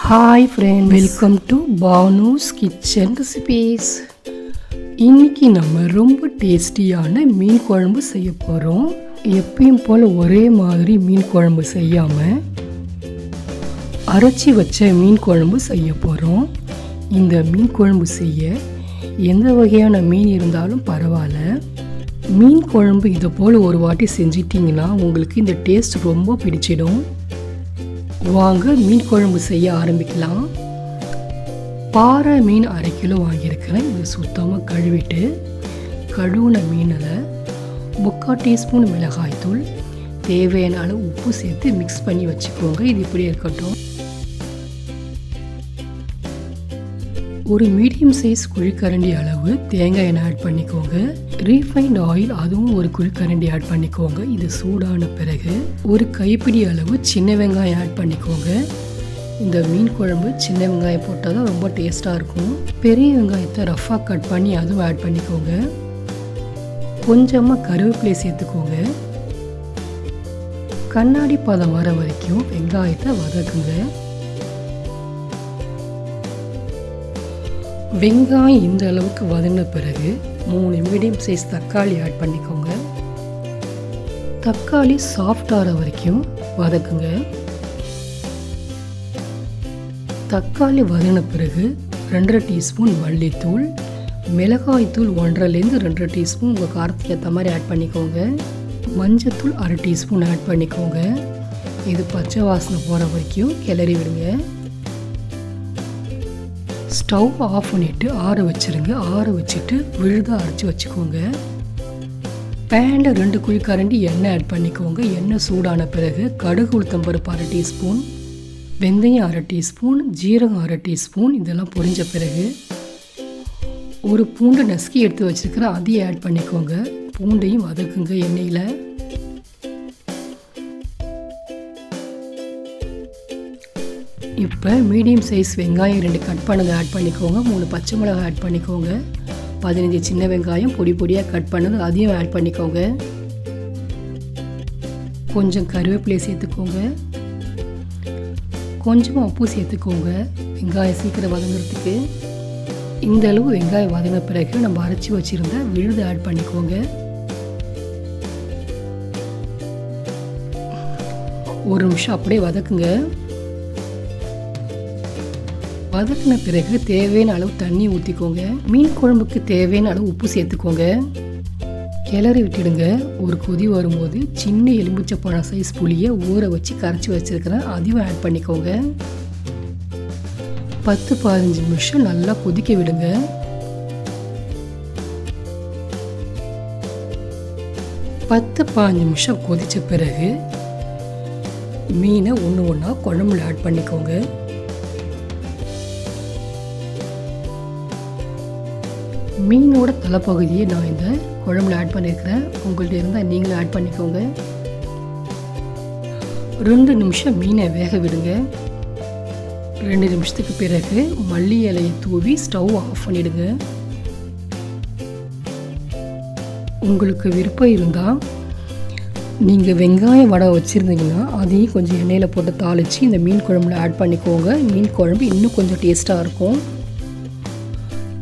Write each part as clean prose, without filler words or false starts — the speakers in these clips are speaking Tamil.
Hi friend, welcome to Banu's kitchen recipes. இன்றைக்கி நம்ம ரொம்ப டேஸ்டியான மீன் குழம்பு செய்ய போகிறோம். எப்பயும் போல் ஒரே மாதிரி மீன் குழம்பு செய்யாமல் அரைச்சி வச்ச மீன் குழம்பு செய்ய போகிறோம். இந்த மீன் குழம்பு செய்ய எந்த வகையான மீன் இருந்தாலும் பரவாயில்ல. மீன் குழம்பு இதை போல் ஒரு வாட்டி செஞ்சிட்டிங்கன்னா உங்களுக்கு இந்த டேஸ்ட் ரொம்ப பிடிச்சிடும். வாங்க மீன் குழம்பு செய்ய ஆரம்பிக்கலாம். பாறை மீன் 1/2 கிலோ வாங்கியிருக்கிறேன். இது சுத்தமாக கழுவிட்டு கழுவுன மீனில் 3/4 டீஸ்பூன் மிளகாய்த்தூள், தேவையான அளவு உப்பு சேர்த்து மிக்ஸ் பண்ணி வச்சுக்கோங்க. இது இப்படி இருக்கட்டும். ஒரு மீடியம் சைஸ் குழிக்கரண்டி அளவு தேங்காய் எண்ணெய் ஆட் பண்ணிக்கோங்க. ரீஃபைண்ட் ஆயில் அதுவும் ஒரு குழிக்கரண்டி ஆட் பண்ணிக்கோங்க. இது சூடான பிறகு ஒரு கைப்பிடி அளவு சின்ன வெங்காயம் ஆட் பண்ணிக்கோங்க. இந்த மீன் குழம்பு சின்ன வெங்காயம் போட்டால் தான் ரொம்ப டேஸ்ட்டாக இருக்கும். பெரிய வெங்காயத்தை ரஃப்பாக கட் பண்ணி அதுவும் ஆட் பண்ணிக்கோங்க. கொஞ்சமாக கருவேப்பிலை சேர்த்துக்கோங்க. கண்ணாடி பதம் வர வரைக்கும் வெங்காயத்தை வதக்குங்க. வெங்காயம் இந்த அளவுக்கு வதங்கின பிறகு 3 மீடியம் சைஸ் தக்காளி ஆட் பண்ணிக்கோங்க. தக்காளி சாஃப்ட் ஆகிற வரைக்கும் வதக்குங்க. தக்காளி வதங்கின பிறகு 2.5 டீஸ்பூன் மல்லித்தூள், மிளகாய்த்தூள் 1.5லேருந்து 2 டீஸ்பூன் உங்கள் காரத்துக்கு ஏற்ற மாதிரி ஆட் பண்ணிக்கோங்க. மஞ்சத்தூள் 1/2 டீஸ்பூன் ஆட் பண்ணிக்கோங்க. இது பச்சை வாசனை போகிற வரைக்கும் கிளறி விடுங்க. ஸ்டவ் ஆஃப் பண்ணிவிட்டு ஆற வச்சுருங்க. ஆற வச்சுட்டு விழுதாக அரைச்சி வச்சுக்கோங்க. பேனில் 2 குழிக்கரண்டி எண்ணெய் ஆட் பண்ணிக்கோங்க. எண்ணெய் சூடான பிறகு கடுகு உளுத்தம்பருப்பு 1/2 டீஸ்பூன், வெந்தயம் 1/2 டீஸ்பூன், ஜீரகம் 1/2 டீஸ்பூன் இதெல்லாம் பொரிஞ்ச பிறகு ஒரு பூண்டு நசுக்கி எடுத்து வச்சுருக்கிறேன், அதையும் ஆட் பண்ணிக்கோங்க. பூண்டையும் வதக்குங்க எண்ணெயில். இப்போ மீடியம் சைஸ் வெங்காயம் 2 கட் பண்ணதை ஆட் பண்ணிக்கோங்க. 3 பச்சை மிளகாய் ஆட் பண்ணிக்கோங்க. 15 சின்ன வெங்காயம் பொடி பொடியாக கட் பண்ணது அதையும் ஆட் பண்ணிக்கோங்க. கொஞ்சம் கருவேப்பிலை சேர்த்துக்கோங்க. கொஞ்சமாக உப்பு சேர்த்துக்கோங்க வெங்காயம் சீக்கிரம் வதங்குறதுக்கு. இந்த அளவு வெங்காயம் வதங்கின பிறகு நம்ம அரைச்சி வச்சுருந்த விழுது ஆட் பண்ணிக்கோங்க. ஒரு நிமிஷம் அப்படியே வதக்குங்க. வதக்கின பிறகு தேவையான அளவு தண்ணி ஊற்றிக்கோங்க. மீன் குழம்புக்கு தேவையான அளவு உப்பு சேர்த்துக்கோங்க. கிளறி விட்டுடுங்க. ஒரு கொதி வரும்போது சின்ன எலுமிச்சப்பழம் சைஸ் புளியை ஊற வச்சு கரைச்சி வச்சுருக்கிறேன், அதையும் ஆட் பண்ணிக்கோங்க. 10-15 நிமிஷம் நல்லா கொதிக்க விடுங்க. பத்து 15 நிமிஷம் கொதித்த பிறகு மீனை ஒன்று ஒன்றா குழம்புல ஆட் பண்ணிக்கோங்க. மீனோட தலைப்பகுதியை நான் இந்த குழம்புல ஆட் பண்ணியிருக்கிறேன். உங்கள்கிட்ட இருந்தால் நீங்களும் ஆட் பண்ணிக்கோங்க. 2 நிமிஷம் மீனை வேக விடுங்க. 2 நிமிஷத்துக்கு பிறகு மல்லி இலையை தூவி ஸ்டவ் ஆஃப் பண்ணிவிடுங்க. உங்களுக்கு விருப்பம் இருந்தால் நீங்கள் வெங்காயம் வடை வச்சுருந்தீங்கன்னா அதையும் கொஞ்சம் எண்ணெயில் போட்டு தாளித்து இந்த மீன் குழம்புல ஆட் பண்ணிக்கோங்க. மீன் குழம்பு இன்னும் கொஞ்சம் டேஸ்ட்டாக இருக்கும்.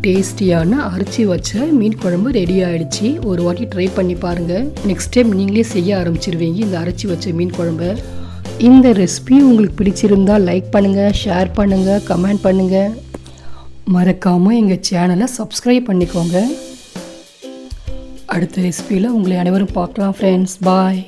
டேஸ்டியான அரைச்சி வச்ச மீன் குழம்பு ரெடி ஆகிடுச்சு. ஒரு வாட்டி ட்ரை பண்ணி பாருங்கள். நெக்ஸ்ட் டைம் நீங்களே செய்ய ஆரம்பிச்சிருவீங்க இந்த அரைச்சி வச்ச மீன் குழம்பு. இந்த ரெசிபி உங்களுக்கு பிடிச்சிருந்தால் லைக் பண்ணுங்கள், ஷேர் பண்ணுங்கள், கமெண்ட் பண்ணுங்கள். மறக்காமல் எங்கள் சேனலை சப்ஸ்கிரைப் பண்ணிக்கோங்க. அடுத்த ரெசிபியில் உங்களை அனைவரும் பார்க்கலாம் ஃப்ரெண்ட்ஸ். பாய்.